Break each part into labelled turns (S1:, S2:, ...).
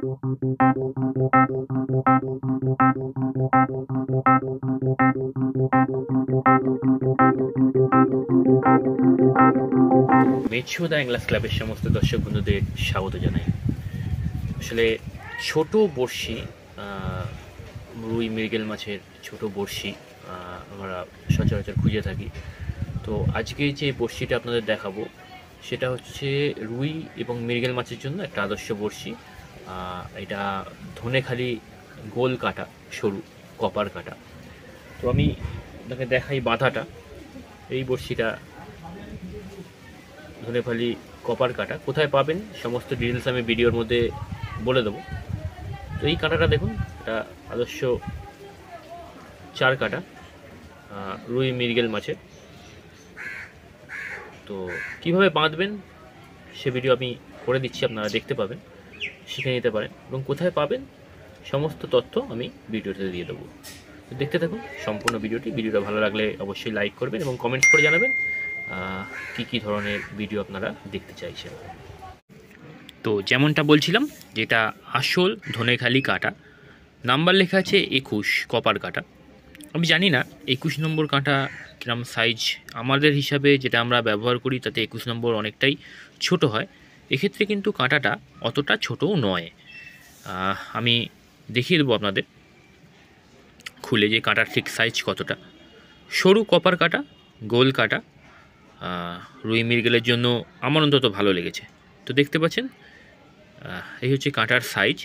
S1: মেচুদা অ্যাংলার্স ক্লাবের সমস্ত দর্শক বন্ধুদের স্বাগত জানাই। আসলে ছোট বড়শি, রুই মৃগেল মাছের ছোট বড়শি আমরা সচরাচর খুঁজে থাকি। তো আজকে যে বড়শিটা আপনাদের দেখাবো সেটা হচ্ছে রুই এবং মৃগেল মাছের জন্য একটা আদর্শ বড়শি। এটা ধনেখালি গোল কাটা, সরু কপার কাটা। তো আমি আপনাকে দেখাই বাঁধাটা। এই বড়শিটা ধনেখালি কপার কাটা, কোথায় পাবেন সমস্ত ডিটেলস আমি ভিডিওর মধ্যে বলে দেবো। তো এই কাঁটাটা দেখুন, এটা আদর্শ চার কাটা রুই মৃগেল মাছের। তো কীভাবে বাঁধবেন সে ভিডিও আমি করে দিচ্ছি, আপনারা দেখতে পাবেন, শিখে নিতে পারেন, এবং কোথায় পাবেন সমস্ত তথ্য আমি ভিডিওতে দিয়ে দেবো। তো দেখতে থাকুন সম্পূর্ণ ভিডিওটি। ভিডিওটা ভালো লাগলে অবশ্যই লাইক করবেন এবং কমেন্টস করে জানাবেন কি ধরনের ভিডিও আপনারা দেখতে চাইছেন। তো যেমনটা বলছিলাম, যেটা আসল ধনেখালি কাটা, নাম্বার লেখা আছে 21 কপার কাটা। আমি জানি না 21 নম্বর কাঁটা কিরম সাইজ, আমাদের হিসাবে যেটা আমরা ব্যবহার করি তাতে 21 নম্বর অনেকটাই ছোট হয়। এক্ষেত্রে কিন্তু কাঁটাটা অতটা ছোটও নয়। আমি দেখিয়ে দেবো আপনাদের খুলে যে কাঁটার ঠিক সাইজ কতটা। সরু কপার কাটা, গোল কাটা, রুই মৃগেলের জন্য আমার অন্তত ভালো লেগেছে। তো দেখতে পাচ্ছেন এই হচ্ছে কাঁটার সাইজ।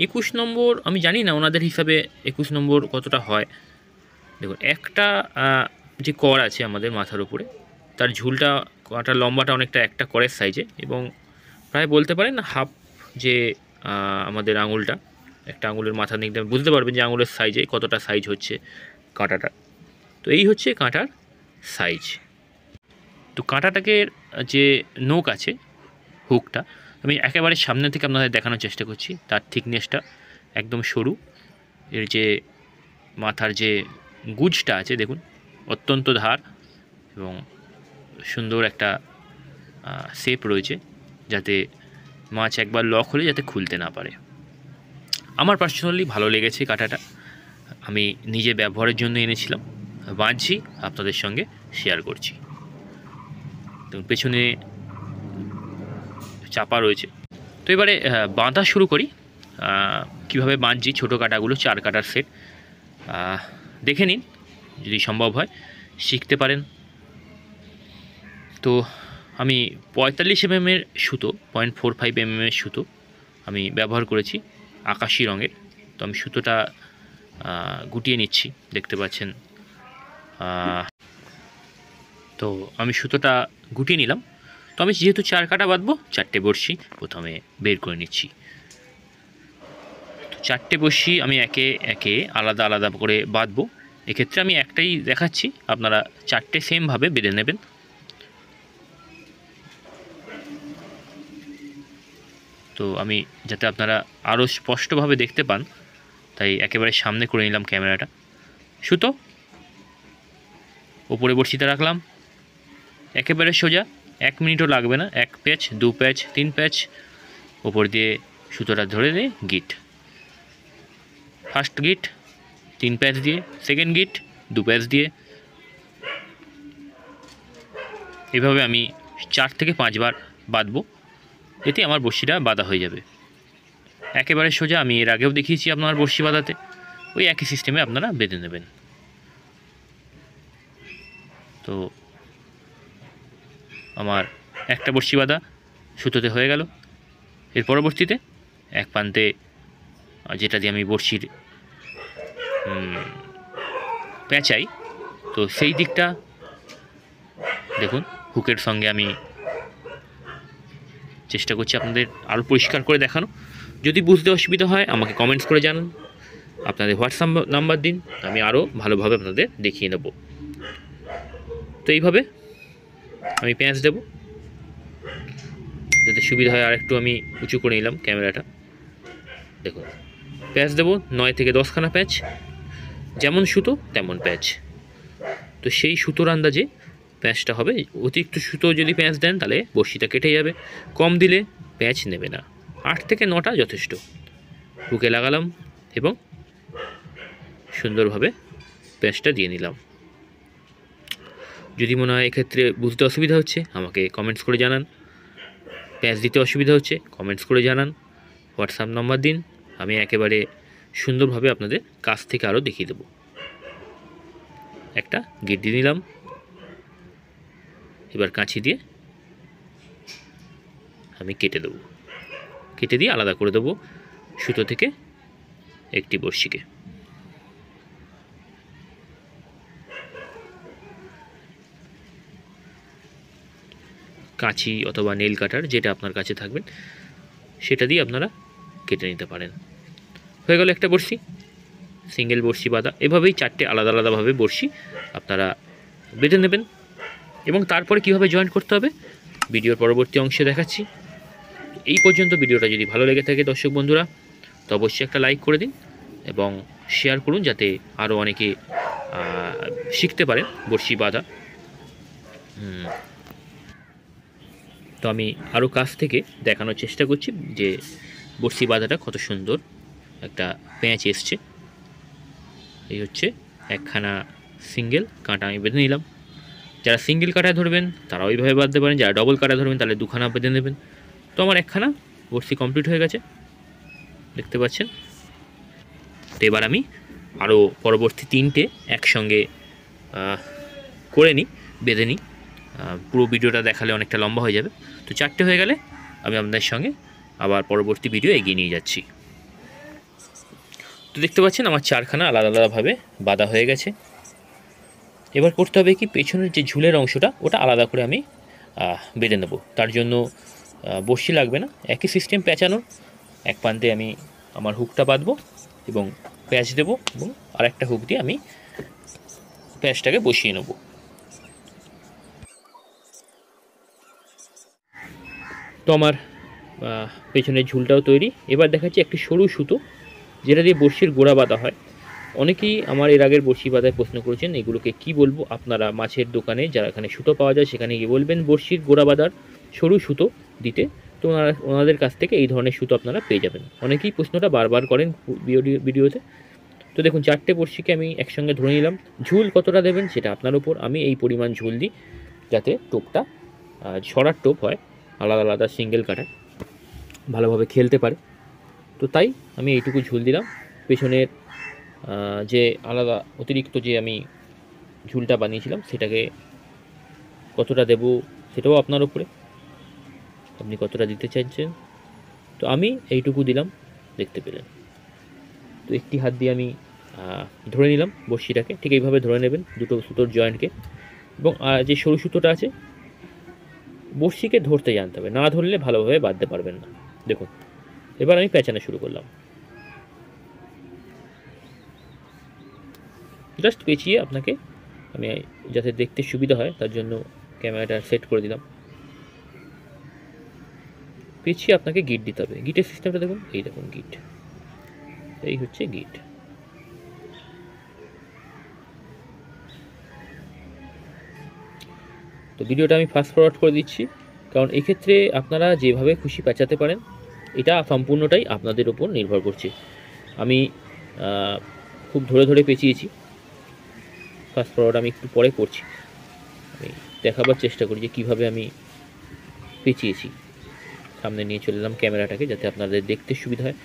S1: 21 নম্বর আমি জানি না ওনাদের হিসাবে 21 নম্বর কতটা হয়। দেখুন, একটা যে কর আছে আমাদের মাথার উপরে, তার ঝুলটা, কাঁটার লম্বাটা অনেকটা একটা করের সাইজে, এবং প্রায় বলতে পারেন হাফ যে আমাদের আঙুলটা, একটা আঙুলের মাথা নিয়ে বুঝতে পারবেন যে আঙুলের সাইজে কতটা সাইজ হচ্ছে কাঁটাটা। তো এই হচ্ছে কাঁটার সাইজ। তো কাঁটাটাকে যে নোক আছে, হুকটা, আমি একেবারে সামনে থেকে আপনাদের দেখানোর চেষ্টা করছি। তার থিকনেসটা একদম সরু। এর যে মাথার যে গুজটা আছে দেখুন, অত্যন্ত ধার এবং সুন্দর একটা শেপ রয়েছে, যাতে মাছ একবার লক হলে যাতে খুলতে না পারে। আমার পার্সোনালি ভালো লেগেছে কাঁটাটা, আমি নিজে ব্যবহারের জন্য এনেছিলাম, বাঁধছি, আপনাদের সঙ্গে শেয়ার করছি। তো পেছনে চাপা রয়েছে। তো এবারে বাঁধা শুরু করি। কীভাবে বাঁধছি ছোটো কাঁটাগুলো, 4 কাটার সেট দেখে নিন, যদি সম্ভব হয় শিখতে পারেন। তো আমি 45 mm সুতো, 0.45 mm সুতো আমি ব্যবহার করেছি, আকাশি রঙের। তো আমি সুতোটা গুটিয়ে নিচ্ছি, দেখতে পাচ্ছেন। তো আমি সুতোটা গুটিয়ে নিলাম। তো আমি যেহেতু 4 কাটা বাঁধবো, 4টে বড়শি প্রথমে বের করে নিচ্ছি। তো 4টে বড়শি আমি একে একে আলাদা আলাদা করে বাঁধবো। এক্ষেত্রে আমি একটাই দেখাচ্ছি, আপনারা 4টে সেমভাবে বেঁধে নেবেন। তো আমি যাতে আপনারা আরও স্পষ্টভাবে দেখতে পান, তাই একেবারে সামনে করে নিলাম ক্যামেরাটা। সুতো ওপরে বড়শিতে রাখলাম, একেবারে সোজা, 1 মিনিটও লাগবে না। 1 প্যাচ, 2 প্যাচ, 3 প্যাচ, ওপর দিয়ে সুতোটা ধরে দিয়ে গিট, ফার্স্ট গিট 3 প্যাচ দিয়ে, সেকেন্ড গিট 2 প্যাচ দিয়ে, এভাবে আমি 4 থেকে 5 বার বাঁধবো। এতে আমার বড়শিটা বাঁধা হয়ে যাবে একেবারে সোজা। আমি এর আগেও দেখিয়েছি আপনার বড়শি বাঁধাতে, ওই একই সিস্টেমে আপনারা বেঁধে নেবেন। তো আমার একটা বড়শি বাঁধা সুতোতে হয়ে গেল। এর পরবর্তীতে এক প্রান্তে যেটা দিয়ে আমি বড়শির পেঁচাই, তো সেই দিকটা দেখুন হুকের সঙ্গে আমি চেষ্টা করছি আপনাদের আরও পরিষ্কার করে দেখানো। যদি বুঝতে অসুবিধা হয় আমাকে কমেন্টস করে জানান, আপনাদের হোয়াটসঅ্যাপ নাম্বার দিন, আমি আরও ভালোভাবে আপনাদের দেখিয়ে নেব। তো এইভাবে আমি পেঁচ দেব, যাতে সুবিধা হয়। আর একটু আমি উঁচু করে নিলাম ক্যামেরাটা, দেখুন প্যাচ দেব 9 থেকে 10খানা প্যাচ, যেমন সুতো তেমন প্যাচ। তো সেই সুতোর আন্দাজে প্যাঁচটা হবে। অতিরিক্ত সুতো যদি প্যাঁচ দেন তাহলে বড়শিটা কেটে যাবে, কম দিলে প্যাঁচ নেবে না। 8 থেকে 9টা যথেষ্ট। হুকে লাগালাম এবং সুন্দরভাবে প্যাঁচটা দিয়ে নিলাম। যদি মনে হয় এক্ষেত্রে বুঝতে অসুবিধা হচ্ছে আমাকে কমেন্টস করে জানান, প্যাঁচ দিতে অসুবিধা হচ্ছে কমেন্টস করে জানান, হোয়াটসঅ্যাপ নাম্বার দিন, আমি একেবারে সুন্দরভাবে আপনাদের কাছ থেকে আরও দেখিয়ে দেবো। একটা গিট দিয়ে নিলাম, এবার কাঁচি দিয়ে আমি কেটে দেবো, কেটে দিয়ে আলাদা করে দেবো সুতো থেকে একটি বড়শিকে। কাঁচি অথবা নেল কাটার যেটা আপনার কাছে থাকবেন সেটা দিয়ে আপনারা কেটে নিতে পারেন। হয়ে গেল একটা বড়শি, সিঙ্গেল বড়শি বাঁধা। এভাবেই 4টে আলাদা আলাদাভাবে বড়শি আপনারা বেঁধে নেবেন এবং তারপরে কিভাবে জয়েন্ট করতে হবে ভিডিওর পরবর্তী অংশে দেখাচ্ছি। এই পর্যন্ত ভিডিওটা যদি ভালো লেগে থাকে দর্শক বন্ধুরা তো অবশ্যই একটা লাইক করে দিন এবং শেয়ার করুন যাতে আরও অনেকে শিখতে পারেন বড়শি বাঁধা। তো আমি আরও কাছ থেকে দেখানোর চেষ্টা করছি যে বড়শি বাঁধাটা কত সুন্দর একটা প্যাঁচ এসছে। এই হচ্ছে একখানা সিঙ্গেল কাঁটা আমি বেঁধে নিলাম। যারা সিঙ্গেল কাঁটায় ধরবেন তারা ওইভাবে বাঁধতে পারেন, যারা ডবল কাঁটা ধরবেন তাহলে 2খানা বেঁধে নেবেন। তো আমার একখানা বড়শি কমপ্লিট হয়ে গেছে, দেখতে পাচ্ছেন। তো এবার আমি আরও পরবর্তী 3টে একসঙ্গে করে নিই, বেঁধে নিই। পুরো ভিডিওটা দেখালে অনেকটা লম্বা হয়ে যাবে। তো 4টে হয়ে গেলে আমি আপনাদের সঙ্গে আবার পরবর্তী ভিডিও এগিয়ে নিয়ে যাচ্ছি। তো দেখতে পাচ্ছেন আমার 4খানা আলাদা আলাদাভাবে বাঁধা হয়ে গেছে। এবার করতে হবে কি, পেছনের যে ঝুলের অংশটা ওটা আলাদা করে আমি বেঁধে নেব। তার জন্য বড়শি লাগবে না, একই সিস্টেম পেঁচানোর। এক প্রান্তে আমি আমার হুকটা বাঁধবো এবং প্যাঁচ দেবো এবং আরেকটা হুক দিয়ে আমি প্যাঁচটাকে বসিয়ে নেব। তো আমার পেছনের ঝুলটাও তৈরি। এবার দেখাচ্ছি একটি সরু সুতো যেটা দিয়ে বড়শির গোড়া বাঁধা হয়। অনেকেই আমার এর আগের বড়শি বাঁধায় প্রশ্ন করেছেন, এগুলোকে কি বলবো। আপনারা মাছের দোকানে যারা এখানে সুতো পাওয়া যায় সেখানে গিয়ে বলবেন বড়শির গোড়া বাঁধার সরু সুতো দিতে, তো ওনাদের কাছ থেকে এই ধরনের সুতো আপনারা পেয়ে যাবেন। অনেকেই প্রশ্নটা বারবার করেন ভিডিওতে। তো দেখুন 4টে বড়শিকে আমি একসঙ্গে ধরে নিলাম। ঝুল কতটা দেবেন সেটা আপনার উপর, আমি এই পরিমাণ ঝুল দিই যাতে টোপটা ছড়ার টোপ হয়, আলাদা আলাদা সিঙ্গেল কাটায় ভালোভাবে খেলতে পারে। তো তাই আমি এইটুকু ঝুল দিলাম। পেছনের যে আলাদা অতিরিক্ত যে আমি ঝুলটা বানিয়েছিলাম সেটাকে কতটা দেব সেটাও আপনার উপরে, আপনি কতটা দিতে চাইছেন। তো আমি এইটুকু দিলাম, দেখতে পেলেন। তো একটি হাত দিয়ে আমি ধরে নিলাম বড়শিটাকে, ঠিক এইভাবে ধরে নেবেন দুটো সুতোর জয়েন্টকে। এবং যে সরু সুতোটা আছে বড়শিকে ধরতে জানতে হবে, না ধরলে ভালোভাবে বাঁধতে পারবেন না। দেখুন এবার আমি পেঁচানো শুরু করলাম, জাস্ট পেঁচিয়ে আপনাকে আমি যাতে দেখতে সুবিধা হয় তার জন্য ক্যামেরাটা সেট করে দিলাম। পেঁচিয়ে আপনাকে গিট দিতে হবে। গিটের সিস্টেমটা দেখুন, এই দেখুন গিট, এই হচ্ছে গিট। তো ভিডিওটা আমি ফাস্ট ফরওয়ার্ড করে দিচ্ছি, কারণ এক্ষেত্রে আপনারা যেভাবে খুশি পেঁচাতে পারেন এটা সম্পূর্ণটাই আপনাদের ওপর নির্ভর করছে। আমি খুব ধরে ধরে পেঁচিয়েছি, ফাস্ট ফরওয়ার্ড আমি একটু পরে করছি। আমি দেখাবার চেষ্টা করি যে কীভাবে আমি পেঁচিয়েছি। সামনে নিয়ে চলে এলাম ক্যামেরাটাকে যাতে আপনাদের দেখতে সুবিধা হয়।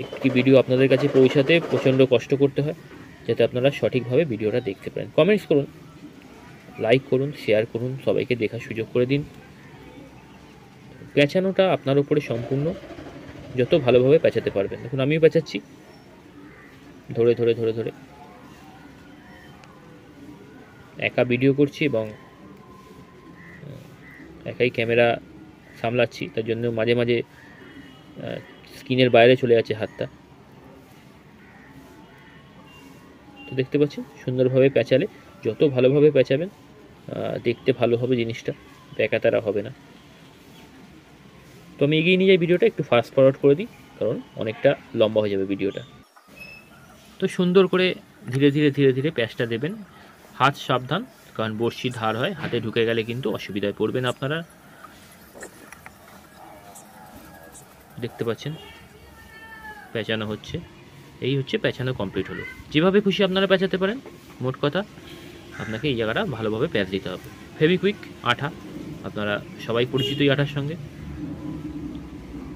S1: একটি ভিডিও আপনাদের কাছে পৌঁছাতে প্রচণ্ড কষ্ট করতে হয় যাতে আপনারা সঠিকভাবে ভিডিওটা দেখতে পারেন। কমেন্টস করুন, লাইক করুন, শেয়ার করুন, সবাইকে দেখার সুযোগ করে দিন। পেঁচানোটা আপনার উপরে সম্পূর্ণ, যত ভালোভাবে পেঁচাতে পারবেন। দেখুন আমিও পেঁচাচ্ছি ধরে ধরে ধরে ধরে, একা ভিডিও করছি এবং একাই ক্যামেরা সামলাচ্ছি, তার জন্য মাঝে মাঝে স্ক্রিনের বাইরে চলে যাচ্ছে হাতটা। তো দেখতে পাচ্ছেন সুন্দরভাবে পেঁচালে, যত ভালোভাবে পেঁচাবেন দেখতে ভালো হবে জিনিসটা, বেকাতারা হবে না। তো আমি এগিয়ে নিয়ে যাই ভিডিওটা, একটু ফাস্ট ফরওয়ার্ড করে দিই কারণ অনেকটা লম্বা হয়ে যাবে ভিডিওটা। তো সুন্দর করে ধীরে ধীরে ধীরে ধীরে প্যাঁচটা দেবেন, হাত সাবধান কারণ বড়শি ধার হয়, হাতে ঢুকে গেলে কিন্তু অসুবিধায় পড়বেন আপনারা। দেখতে পাচ্ছেন পেঁচানো হচ্ছে। এই হচ্ছে পেঁচানো কমপ্লিট হলো। যেভাবে খুশি আপনারা পেঁচাতে পারেন, মোট কথা আপনাকে এই জায়গাটা ভালোভাবে প্যাঁচ দিতে হবে। ফেভিকুইক আঠা, আপনারা সবাই পরিচিত এই আঠার সঙ্গে।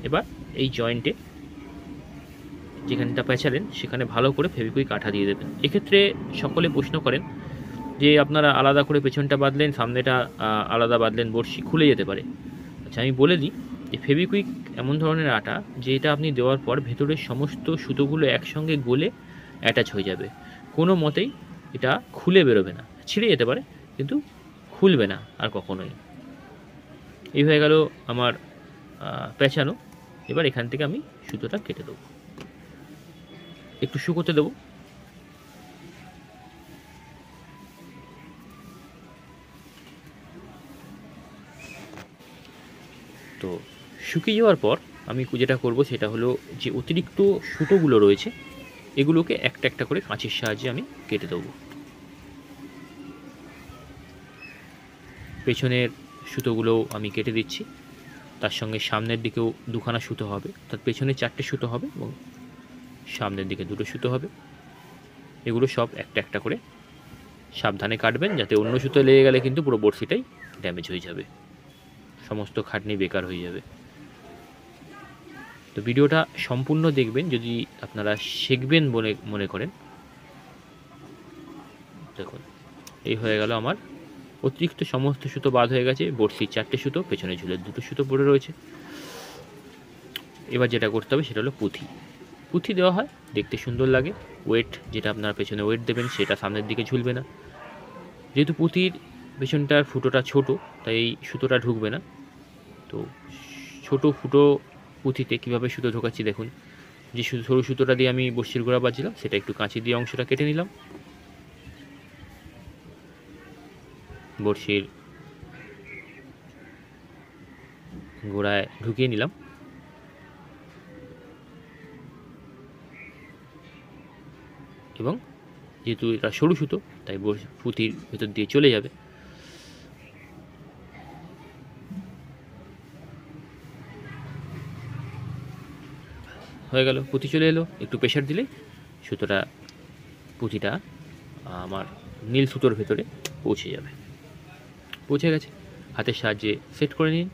S1: এবার এই জয়েন্টে যেখানটা পেঁচালেন সেখানে ভালো করে ফেভিকুইক আঠা দিয়ে দেবেন। এক্ষেত্রে সকলে প্রশ্ন করেন যে আপনারা আলাদা করে পেছনটা বাঁধলেন, সামনেটা আলাদা বাঁধলেন, বড়শি খুলে যেতে পারে। আচ্ছা, আমি বলে দিই যে ফেভিকুইক এমন ধরনের আঠা যে এটা আপনি দেওয়ার পর ভেতরের সমস্ত সুতোগুলো একসঙ্গে গলে অ্যাটাচ হয়ে যাবে, কোনো মতেই এটা খুলে বেরোবে না। ছিঁড়ে যেতে পারে কিন্তু খুলবে না আর কখনোই। এই হয়ে গেল আমার পেঁচানো। এবার এখান থেকে আমি সুতোটা কেটে দেবো, একটু শুকোতে দেবো। তো শুকিয়ে যাওয়ার পর আমি যেটা করব সেটা হলো যে অতিরিক্ত সুতোগুলো রয়েছে এগুলোকে একটা একটা করে কাঁচির সাহায্যে আমি কেটে দেবো। পেছনের সুতোগুলোও আমি কেটে দিচ্ছি, তার সঙ্গে সামনের দিকেও দুখানা সুতো হবে, অর্থাৎ পেছনে 4টে সুতো হবে এবং সামনের দিকে 2টো সুতো হবে। এগুলো সব একটা একটা করে সাবধানে কাটবেন, যাতে অন্য সুতো লেগে গেলে কিন্তু পুরো বড়শিটাই ড্যামেজ হয়ে যাবে, সমস্ত খাটনি বেকার হয়ে যাবে। তো ভিডিওটা সম্পূর্ণ দেখবেন যদি আপনারা শিখবেন বলে মনে করেন। দেখুন, এই হয়ে গেল আমার অতিরিক্ত সমস্ত সুতো বাদ হয়ে গেছে। বড়শির 4টে সুতো, পেছনে ঝুলের 2টো সুতো পড়ে রয়েছে। এবার যেটা করতে হবে সেটা হলো পুঁথি। পুঁথি দেওয়া হয়, দেখতে সুন্দর লাগে। ওয়েট যেটা আপনারা পেছনে ওয়েট দেবেন সেটা সামনের দিকে ঝুলবে না। যেহেতু পুঁথির পেছনটার ফুটোটা ছোট, তাই এই সুতোটা ঢুকবে না। তো ছোট ফুটো পুঁথিতে কীভাবে সুতো ঢোকাচ্ছি দেখুন। যে সরু সুতোটা দিয়ে আমি বড়শির গোড়া বাঁধছিলাম সেটা একটু কাঁচি দিয়ে অংশটা কেটে নিলাম, বড়শির গোড়ায় ঢুকিয়ে নিলাম, এবং যেহেতু এটা সরু সুতো তাই পুঁথির ভেতর দিয়ে চলে যাবে। হয়ে গেল, পুঁথি চলে এলো। একটু প্রেশার দিলে সুতোটা পুঁথিটা আমার নীল সুতোর ভেতরে পৌঁছে যাবে। পৌঁছে গেছে, হাতের সাহায্যে সেট করে নিন।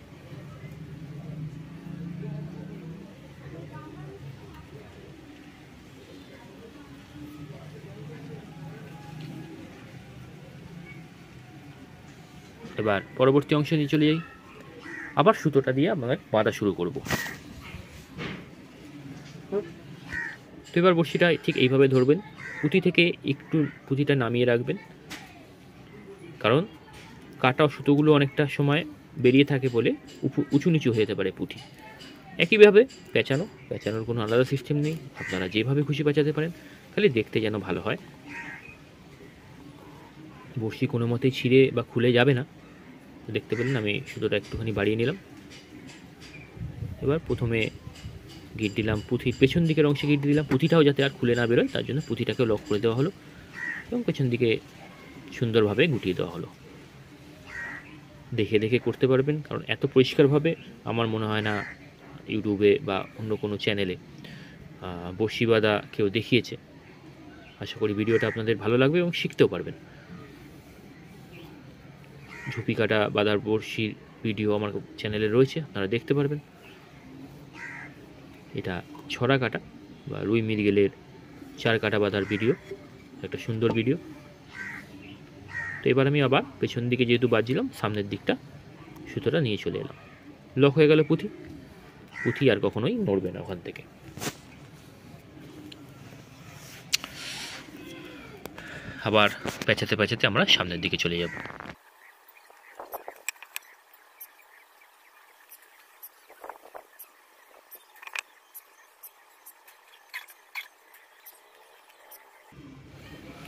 S1: এবার পরবর্তী অংশে নিয়ে চলে যাই। আবার সুতোটা দিয়ে আমরা বাঁধা শুরু করব। তো এবার বড়শিটা ঠিক এইভাবে ধরবেন, পুঁথি থেকে একটু পুঁথিটা নামিয়ে রাখবেন, কারণ কাটা সুতোগুলো অনেকটা সময় বেরিয়ে থাকে বলে উঁচু নিচু হয়ে যেতে পারে পুঁথি। একইভাবে পেঁচানোর কোনো আলাদা সিস্টেম নেই, আপনারা যেভাবে খুশি পেঁচাতে পারেন, খালি দেখতে যেন ভালো হয়। বড়শি কোনো মতেই ছিঁড়ে বা খুলে যাবে না। দেখতে পেলেন আমি সুতোটা একটুখানি বাড়িয়ে নিলাম। এবার প্রথমে গিট দিলাম পুঁথির পেছন দিকের অংশে, গিট দিলাম পুঁথিটাও যাতে আর খুলে না বেরোয়, তার জন্য পুঁথিটাকেও লক করে দেওয়া হলো এবং পেছন দিকে সুন্দরভাবে গুটিয়ে দেওয়া হলো। দেখে দেখে করতে পারবেন, কারণ এত পরিষ্কারভাবে আমার মনে হয় না ইউটিউবে বা অন্য কোনো চ্যানেলে বড়শি বাঁধা কেউ দেখিয়েছে। আশা করি ভিডিওটা আপনাদের ভালো লাগবে এবং শিখতেও পারবেন। ঝুপি কাটা বাঁধার বড়শির ভিডিও আমার চ্যানেলে রয়েছে, আপনারা দেখতে পারবেন। এটা ছড়া কাটা বা রুই মৃগেলের 4 কাটা বাঁধার ভিডিও, একটা সুন্দর ভিডিও। তো এবার আমি আবার পেছন দিকে যেহেতু বাঁধছিলাম, সামনের দিকটা সুতোটা নিয়ে চলে এলাম। লক হয়ে গেল পুঁথি আর কখনোই নড়বে না ওখান থেকে। আবার পেঁচাতে পেঁচাতে আমরা সামনের দিকে চলে যাব।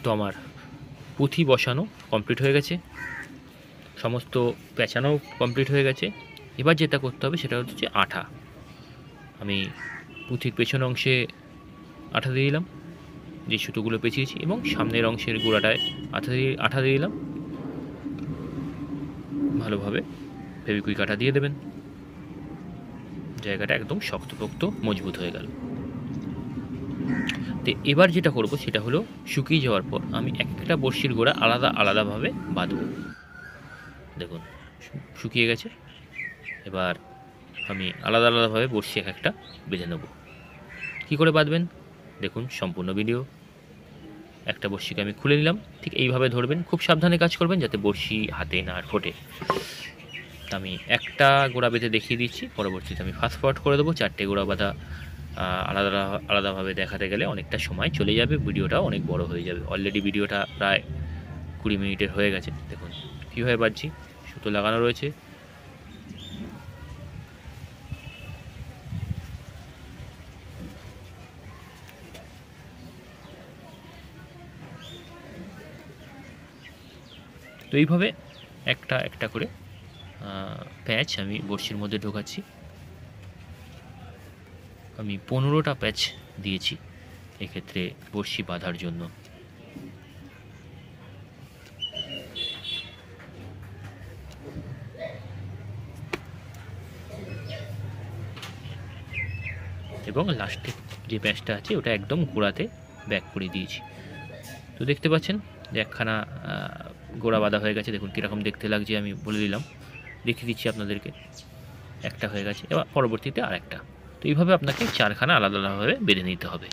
S1: তো আমার পুঁথি বসানো কমপ্লিট হয়ে গেছে, সমস্ত পেঁচানো কমপ্লিট হয়ে গেছে। এবার যেটা করতে হবে সেটা হচ্ছে আঠা। আমি পুঁথির পেছন অংশে আঠা দিয়ে দিলাম, যে সুতোগুলো পেঁচিয়েছি, এবং সামনের অংশের গোড়াটায় আঠা দিয়ে দিলাম। ভালোভাবে ফেভিকুইক আঠা দিয়ে দেবেন, জায়গাটা একদম শক্তপোক্ত মজবুত হয়ে গেল। তো এবার যেটা করব সেটা হলো শুকিয়ে যাওয়ার পর আমি একটা বড়শির গোড়া আলাদাভাবে বাঁধব। দেখুন শুকিয়ে গেছে। এবার আমি আলাদাভাবে বড়শি একটা বেঁধে নেব। কী করে বাঁধবেন দেখুন সম্পূর্ণ ভিডিও। একটা বড়শিকে আমি খুলে নিলাম, ঠিক এইভাবে ধরবেন, খুব সাবধানে কাজ করবেন যাতে বড়শি হাতে না ফোটে। আমি একটা গোড়া বেঁধে দেখিয়ে দিচ্ছি, পরবর্তীতে আমি ফাস্ট ফরওয়ার্ড করে দেবো। 4টে গোড়া বাঁধা আলাদাভাবে দেখাতে গেলে অনেকটা সময় চলে যাবে, ভিডিওটাও অনেক বড় হয়ে যাবে। অলরেডি ভিডিওটা প্রায় 20 মিনিটের হয়ে গেছে। দেখুন কীভাবে বাঁধছি, সুতো লাগানো রয়েছে। তো এইভাবে একটা করে প্যাচ আমি বড়শির মধ্যে ঢোকাচ্ছি। আমি 15টা প্যাচ দিয়েছি এক্ষেত্রে বড়শি বাঁধার জন্য। এবং লাস্টে যে প্যাচটা আছে ওটা একদম গোড়াতে ব্যাক করে দিয়েছি। তো দেখতে পাচ্ছেন যে একখানা গোড়া বাঁধা হয়ে গেছে। দেখুন কীরকম দেখতে লাগছে আমি বলে দিলাম, দেখিয়ে দিচ্ছি আপনাদেরকে। একটা হয়ে গেছে, এবার পরবর্তীতে আরেকটা। তো এইভাবে আপনাকে 4খানা আলাদাভাবে বেঁধে নিতে হবে।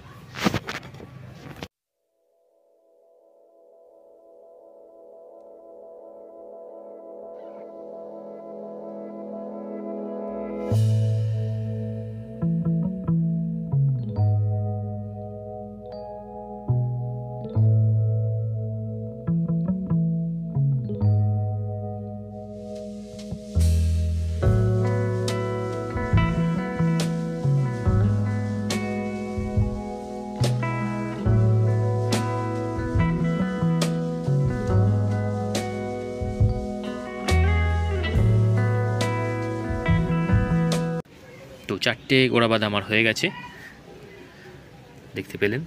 S1: তো 4টে গোড়া বাঁধা আমার হয়ে গেছে, দেখতে পেলেন।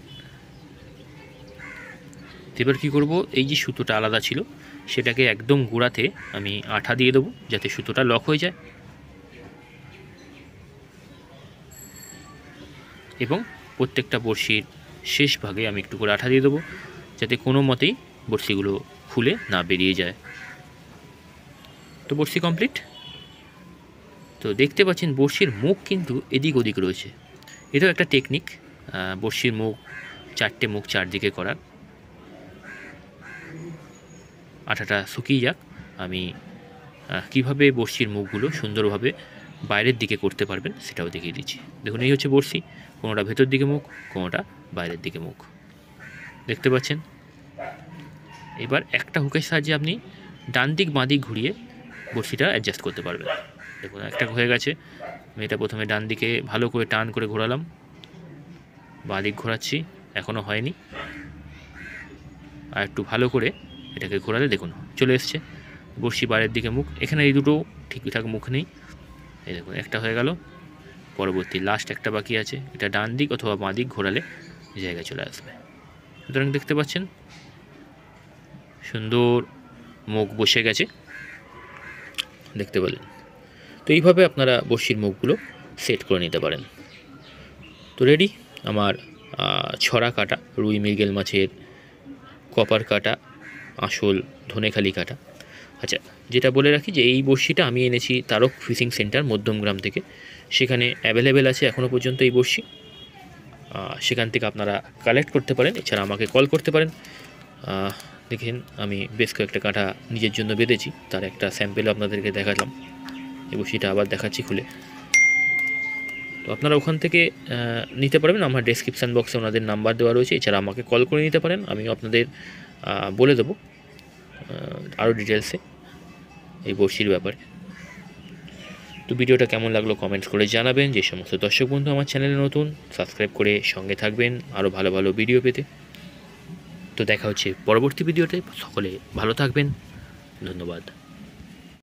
S1: এবার কী করব, এই যে সুতোটা আলাদা ছিল সেটাকে একদম গোড়াতে আমি আঠা দিয়ে দেবো যাতে সুতোটা লক হয়ে যায়, এবং প্রত্যেকটা বড়শির শেষ ভাগে আমি একটু করে আঠা দিয়ে দেবো যাতে কোনো মতেই বড়শিগুলো খুলে না বেরিয়ে যায়। তো বড়শি কমপ্লিট। তো দেখতে পাচ্ছেন বড়শির মুখ কিন্তু এদিক ওদিক রয়েছে, এটাও একটা টেকনিক। বড়শির মুখ 4টে মুখ চারদিকে করার। আঠাটা শুকিয়ে যাক, আমি কিভাবে বড়শির মুখগুলো সুন্দরভাবে বাইরের দিকে করতে পারবেন সেটাও দেখিয়ে দিচ্ছি। দেখুন এই হচ্ছে বড়শি, কোনোটা ভেতর দিকে মুখ, কোনোটা বাইরের দিকে মুখ, দেখতে পাচ্ছেন। এবার একটা হুকের সাহায্যে আপনি ডান দিক বাঁ দিক ঘুরিয়ে বড়শিটা অ্যাডজাস্ট করতে পারবেন। দেখুন একটা হয়ে গেছে, আমি এটা প্রথমে ডান দিকে ভালো করে টান করে ঘোরালাম, বাঁ দিক ঘোরাচ্ছি, এখনও হয়নি, আর একটু ভালো করে এটাকে ঘোরালে দেখুন চলে এসছে বড়শি বাইরের দিকে মুখ। এখানে এই দুটো ঠিকঠাক মুখ নেই, এই দেখুন একটা হয়ে গেল, পরবর্তী লাস্ট একটা বাকি আছে, এটা ডান দিক অথবা বাঁ দিক ঘোরালে জায়গায় চলে আসবে। সুতরাং দেখতে পাচ্ছেন সুন্দর মুখ বসে গেছে, দেখতে পেলেন। তো এইভাবে আপনারা বড়শির মুখগুলো সেট করে নিতে পারেন। তো রেডি আমার ছড়া কাটা রুই মৃগেল মাছের কপার কাটা, আসল ধনেখালি কাটা। আচ্ছা, যেটা বলে রাখি যে এই বড়শিটা আমি এনেছি তারক ফিশিং সেন্টার মধ্যমগ্রাম থেকে, সেখানে অ্যাভেলেবেল আছে এখনও পর্যন্ত এই বড়শি, সেখান থেকে আপনারা কালেক্ট করতে পারেন। এছাড়া আমাকে কল করতে পারেন। দেখেন আমি বেশ কয়েকটা কাঁটা নিজের জন্য বেঁধেছি, তার একটা স্যাম্পেল আপনাদেরকে দেখালাম, এই বড়শিটা আবার দেখাচ্ছি খুলে। তো আপনারা ওখান থেকে নিতে পারবেন, আমার ডেসক্রিপশান বক্সে ওনাদের নাম্বার দেওয়া রয়েছে। এছাড়া আমাকে কল করে নিতে পারেন, আমিও আপনাদের বলে দেবো আরও ডিটেলসে এই বড়শির ব্যাপারে। তো ভিডিওটা কেমন লাগলো কমেন্টস করে জানাবেন। যে সমস্ত দর্শক বন্ধু আমার চ্যানেলে নতুন, সাবস্ক্রাইব করে সঙ্গে থাকবেন আরও ভালো ভালো ভিডিও পেতে। তো দেখা হচ্ছে পরবর্তী ভিডিওতে, সকলে ভালো থাকবেন, ধন্যবাদ।